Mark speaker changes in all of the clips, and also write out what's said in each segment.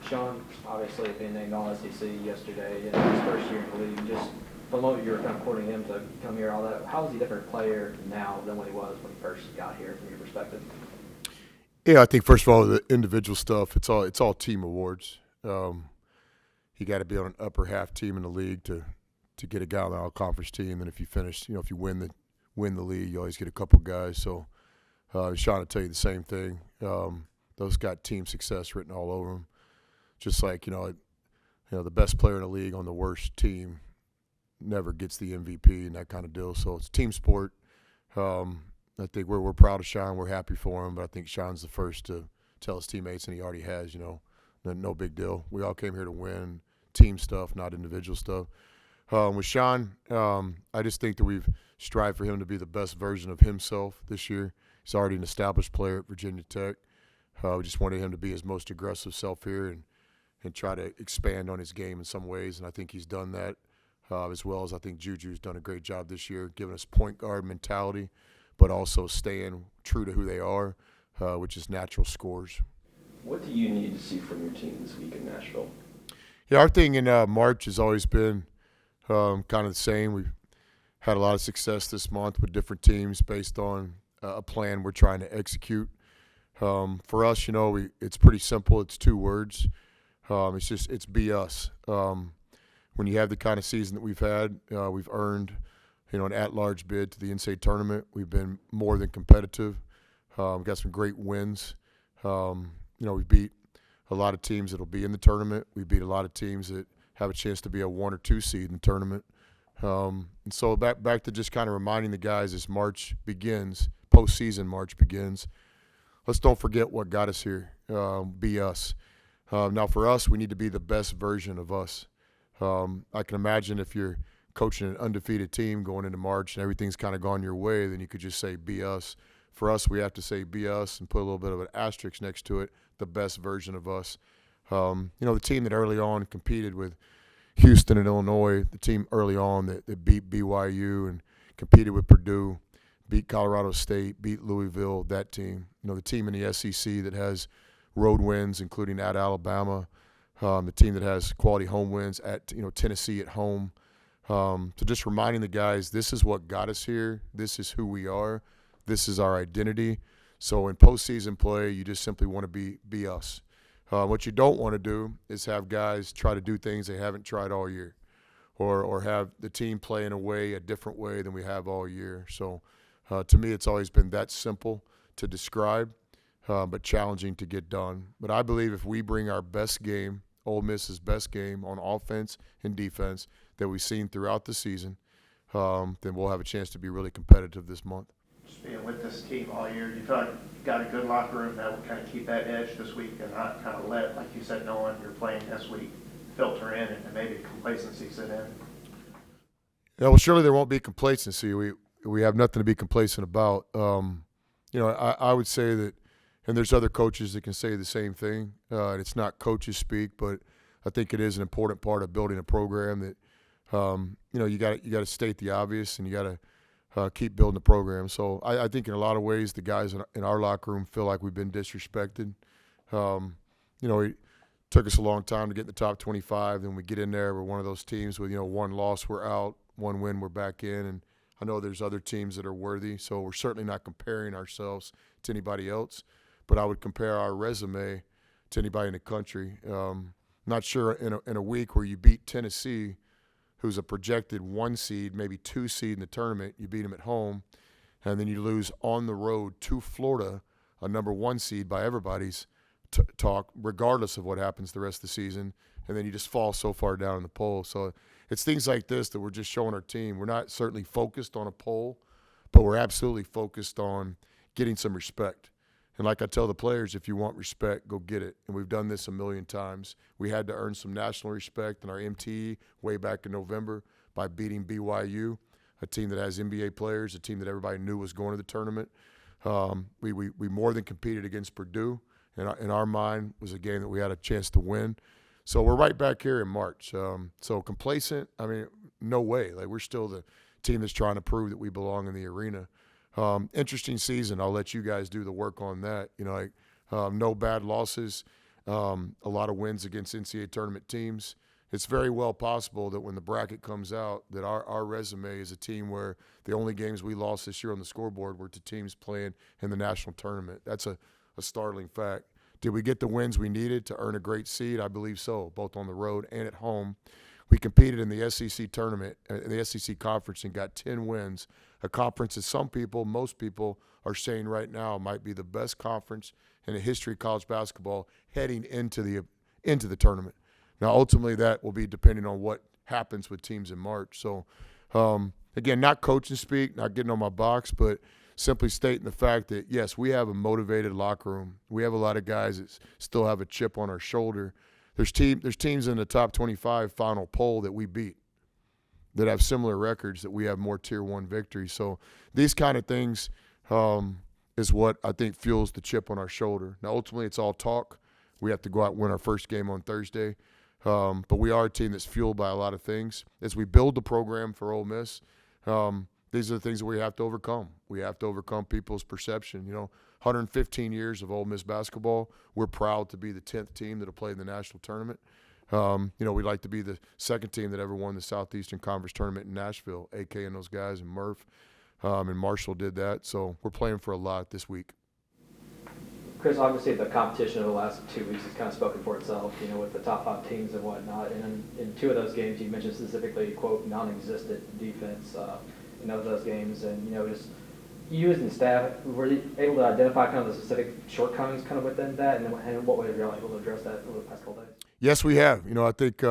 Speaker 1: Sean, obviously being named All-SEC yesterday in his first year in the league, just from what you were kind of courting him to come here, all that, how is he a different player now than what he was when he first got here from your perspective?
Speaker 2: Yeah, I think first of all the individual stuff. It's all team awards. You got to be on an upper half team in the league to get a guy on the all conference team. And if you finish, if you win the league, you always get a couple guys. So Sean will tell you the same thing. Those got team success written all over them. Just like the best player in the league on the worst team never gets the MVP and that kind of deal. So it's a team sport. I think we're proud of Sean. We're happy for him, but I think Sean's the first to tell his teammates, and he already has. No big deal. We all came here to win, team stuff, not individual stuff. With Sean, I just think that we've strived for him to be the best version of himself this year. He's already an established player at Virginia Tech. We just wanted him to be his most aggressive self here and try to expand on his game in some ways, and I think he's done that, as well as I think Juju's done a great job this year, giving us point guard mentality, but also staying true to who they are, which is natural scorers.
Speaker 3: What do you need to see from your team this week in Nashville?
Speaker 2: Yeah, our thing in March has always been kind of the same. We've had a lot of success this month with different teams based on a plan we're trying to execute. For us, it's pretty simple. It's two words. It's be us. When you have the kind of season that we've had, we've earned, an at-large bid to the NCAA tournament. We've been more than competitive. We've got some great wins. We beat a lot of teams that'll be in the tournament. We beat a lot of teams that have a chance to be a 1 or 2 seed in the tournament. And so back to just kind of reminding the guys as March begins, postseason March begins, let's don't forget what got us here. Be us. Now for us, we need to be the best version of us. I can imagine if you're coaching an undefeated team going into March and everything's kind of gone your way, then you could just say be us. For us, we have to say be us and put a little bit of an asterisk next to it, the best version of us. The team that early on competed with Houston and Illinois, the team early on that beat BYU and competed with Purdue, beat Colorado State, beat Louisville, that team. The team in the SEC that has road wins, including at Alabama, the team that has quality home wins at Tennessee at home. So just reminding the guys, this is what got us here. This is who we are. This is our identity. So in postseason play, you just simply want to be us. What you don't want to do is have guys try to do things they haven't tried all year, or have the team play in a different way than we have all year. So to me, it's always been that simple to describe, but challenging to get done. But I believe if we bring our best game, Ole Miss's best game on offense and defense that we've seen throughout the season, then we'll have a chance to be really competitive this month.
Speaker 4: Just being with this team all year, do you feel like you've got a good locker room that will kind of keep that edge this week and not kind of let, like you said, knowing you're playing this week, filter in and maybe complacency sit in?
Speaker 2: Yeah, well, surely there won't be complacency. We have nothing to be complacent about. I would say that, and there's other coaches that can say the same thing. It's not coaches speak, but I think it is an important part of building a program that, you got to state the obvious, and you got to keep building the program. So I think in a lot of ways the guys in our locker room feel like we've been disrespected. It took us a long time to get in the top 25. Then we get in there, we're one of those teams with, one loss, we're out, one win, we're back in. And I know there's other teams that are worthy, so we're certainly not comparing ourselves to anybody else. But I would compare our resume to anybody in the country. Not sure in a week where you beat Tennessee, who's a projected 1 seed, maybe 2 seed in the tournament, you beat them at home, and then you lose on the road to Florida, a number 1 seed by everybody's talk, regardless of what happens the rest of the season, and then you just fall so far down in the poll. So it's things like this that we're just showing our team. We're not certainly focused on a poll, but we're absolutely focused on getting some respect. And like I tell the players, if you want respect, go get it. And we've done this a million times. We had to earn some national respect in our MTE way back in November by beating BYU, a team that has NBA players, a team that everybody knew was going to the tournament. We more than competed against Purdue. In our mind, was a game that we had a chance to win. So we're right back here in March. So complacent, no way. Like, we're still the team that's trying to prove that we belong in the arena. Interesting season. I'll let you guys do the work on that. No bad losses. a lot of wins against NCAA tournament teams. It's very well possible that when the bracket comes out that our resume is a team where the only games we lost this year on the scoreboard were to teams playing in the national tournament. That's a startling fact. Did we get the wins we needed to earn a great seed? I believe so, both on the road and at home. We competed in the SEC tournament, in the SEC conference, and got 10 wins, a conference that some people, most people, are saying right now might be the best conference in the history of college basketball heading into the tournament. Now, ultimately, that will be depending on what happens with teams in March. So, again, not coaching speak, not getting on my box, but simply stating the fact that, yes, we have a motivated locker room. We have a lot of guys that still have a chip on our shoulder. There's teams in the top 25 final poll that we beat that have similar records, that we have more Tier 1 victories. So these kind of things is what I think fuels the chip on our shoulder. Now, ultimately, it's all talk. We have to go out and win our first game on Thursday. But we are a team that's fueled by a lot of things. As we build the program for Ole Miss, these are the things that we have to overcome. We have to overcome people's perception. 115 years of Ole Miss basketball. We're proud to be the 10th team that'll play in the national tournament. We'd like to be the second team that ever won the Southeastern Conference tournament in Nashville. AK and those guys and Murph and Marshall did that. So we're playing for a lot this week.
Speaker 1: Chris, obviously the competition over the last 2 weeks has kind of spoken for itself, with the top 5 teams and whatnot. And in 2 of those games, you mentioned specifically, quote, non-existent defense in those games. And, just you as the staff, were you able to identify kind of the specific shortcomings kind of within that? And in what way were you able to address that over the past couple days?
Speaker 2: Yes, we have. I think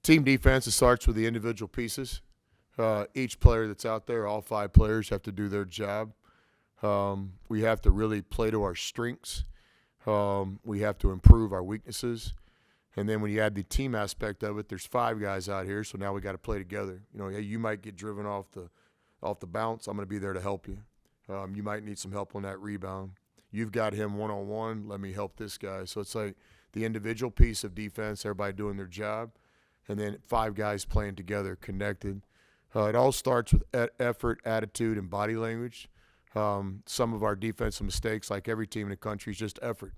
Speaker 2: team defense, it starts with the individual pieces. Each player that's out there, all 5 players have to do their job. We have to really play to our strengths. We have to improve our weaknesses. And then when you add the team aspect of it, there's 5 guys out here, so now we got to play together. You might get driven off the bounce. I'm going to be there to help you. You might need some help on that rebound. You've got him one-on-one. Let me help this guy. So it's like the individual piece of defense, everybody doing their job, and then 5 guys playing together, connected. It all starts with effort, attitude, and body language. Some of our defensive mistakes, like every team in the country, is just effort.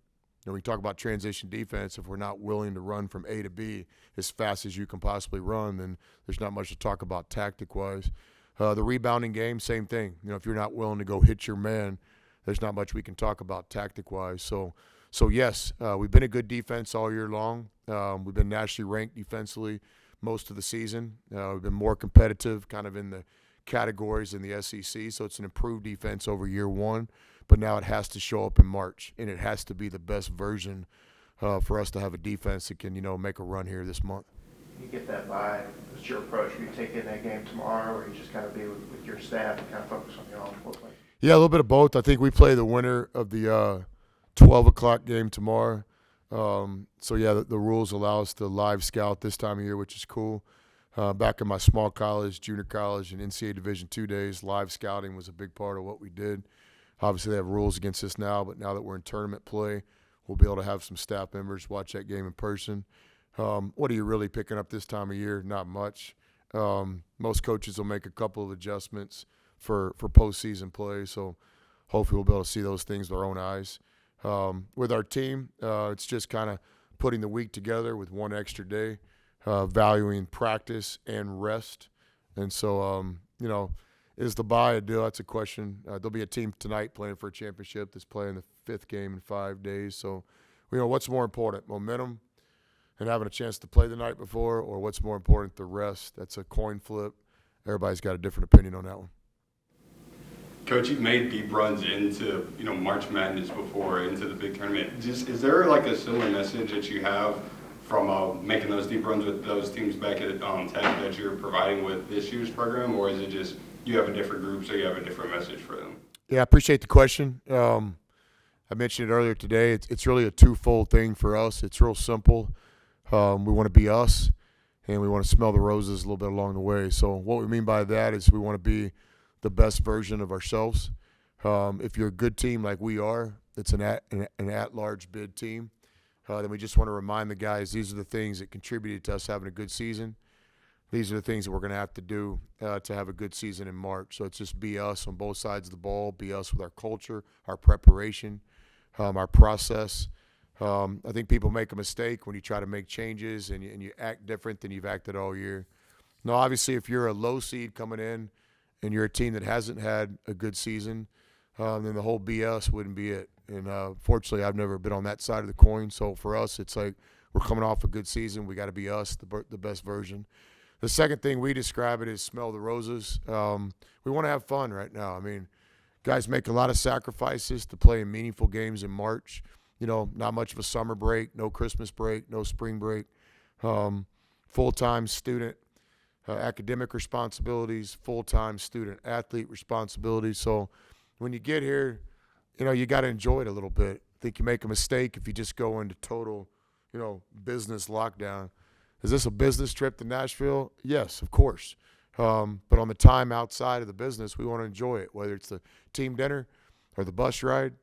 Speaker 2: We talk about transition defense. If we're not willing to run from A to B as fast as you can possibly run, then there's not much to talk about tactic-wise. The rebounding game, same thing. If you're not willing to go hit your man, there's not much we can talk about tactic-wise. So yes, we've been a good defense all year long. We've been nationally ranked defensively most of the season. We've been more competitive kind of in the categories in the SEC, so it's an improved defense over year 1, but now it has to show up in March, and it has to be the best version for us to have a defense that can, make a run here this month.
Speaker 4: You get that by, what's your approach? You take in that game tomorrow, or you just kind of be with your staff and kind of focus on your own play?
Speaker 2: Yeah, a little bit of both. I think we play the winner of the 12 o'clock game tomorrow. So, yeah, the rules allow us to live scout this time of year, which is cool. Back in my small college, junior college, and NCAA Division II days, live scouting was a big part of what we did. Obviously, they have rules against us now, but now that we're in tournament play, we'll be able to have some staff members watch that game in person. What are you really picking up this time of year? Not much. Most coaches will make a couple of adjustments for postseason play, so hopefully we'll be able to see those things with our own eyes. With our team, it's just kind of putting the week together with one extra day. Valuing practice and rest. And so, is the bye a deal? That's a question. There'll be a team tonight playing for a championship that's playing the 5th game in 5 days. So, what's more important, momentum and having a chance to play the night before, or what's more important, the rest? That's a coin flip. Everybody's got a different opinion on that one.
Speaker 5: Coach, you've made deep runs into, March Madness before, into the big tournament. Is there like a similar message that you have from making those deep runs with those teams back at Tech that you're providing with this year's program, or is it just you have a different group, so you have a different message for them?
Speaker 2: Yeah, I appreciate the question. I mentioned it earlier today. It's really a twofold thing for us. It's real simple. We want to be us, and we want to smell the roses a little bit along the way. So what we mean by that is we want to be the best version of ourselves. If you're a good team like we are, it's an at-large bid team. Then we just want to remind the guys these are the things that contributed to us having a good season. These are the things that we're going to have to do to have a good season in March. So it's just be us on both sides of the ball, be us with our culture, our preparation, our process. I think people make a mistake when you try to make changes and you act different than you've acted all year. Now, obviously, if you're a low seed coming in and you're a team that hasn't had a good season, then the whole BS wouldn't be it. And fortunately, I've never been on that side of the coin. So for us, it's like we're coming off a good season. We got to be us, the best version. The second thing we describe it is smell the roses. We want to have fun right now. I mean, guys make a lot of sacrifices to play in meaningful games in March. You know, not much of a summer break, no Christmas break, no spring break, full-time student academic responsibilities, full-time student athlete responsibilities. So when you get here, you know, you got to enjoy it a little bit. I think you make a mistake if you just go into total, you know, business lockdown. Is this a business trip to Nashville? Yes, of course. But on the time outside of the business, we want to enjoy it, whether it's the team dinner or the bus ride,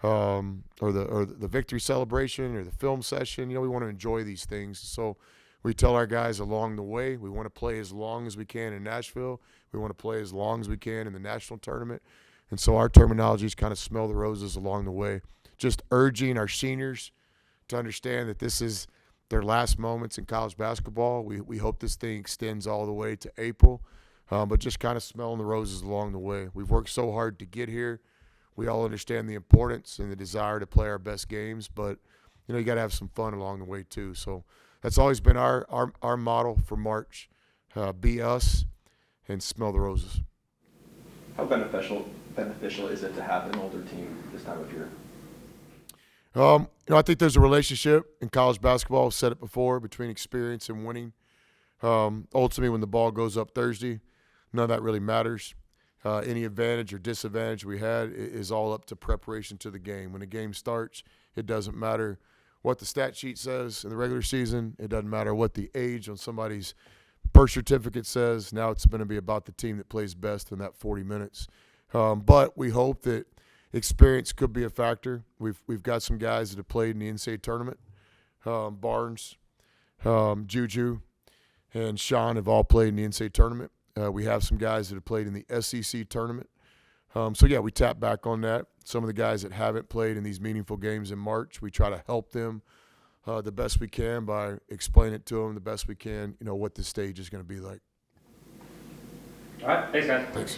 Speaker 2: or the victory celebration or the film session. You know, we want to enjoy these things. So we tell our guys along the way, we want to play as long as we can in Nashville. We want to play as long as we can in the national tournament. And so our terminology is kind of smell the roses along the way. Just urging our seniors to understand that this is their last moments in college basketball. We hope this thing extends all the way to April, but just kind of smelling the roses along the way. We've worked so hard to get here. We all understand the importance and the desire to play our best games, but you know, you got to have some fun along the way too. So that's always been our model for March. Be us and smell the roses.
Speaker 3: How beneficial is it to have an older team this time of year?
Speaker 2: You know, I think there's a relationship in college basketball. I've said it before, between experience and winning. Ultimately, when the ball goes up Thursday, none of that really matters. Any advantage or disadvantage we had is all up to preparation to the game. When the game starts, it doesn't matter what the stat sheet says in the regular season. It doesn't matter what the age on somebody's birth certificate says. Now it's going to be about the team that plays best in that 40 minutes. But we hope that experience could be a factor. We've got some guys that have played in the NCAA tournament. Barnes, Juju, and Sean have all played in the NCAA tournament. We have some guys that have played in the SEC tournament. So, yeah, we tap back on that. Some of the guys that haven't played in these meaningful games in March, we try to help them the best we can by explaining it to them the best we can, you know, what this stage is going to be like.
Speaker 1: All right, thanks, guys.
Speaker 2: Thanks.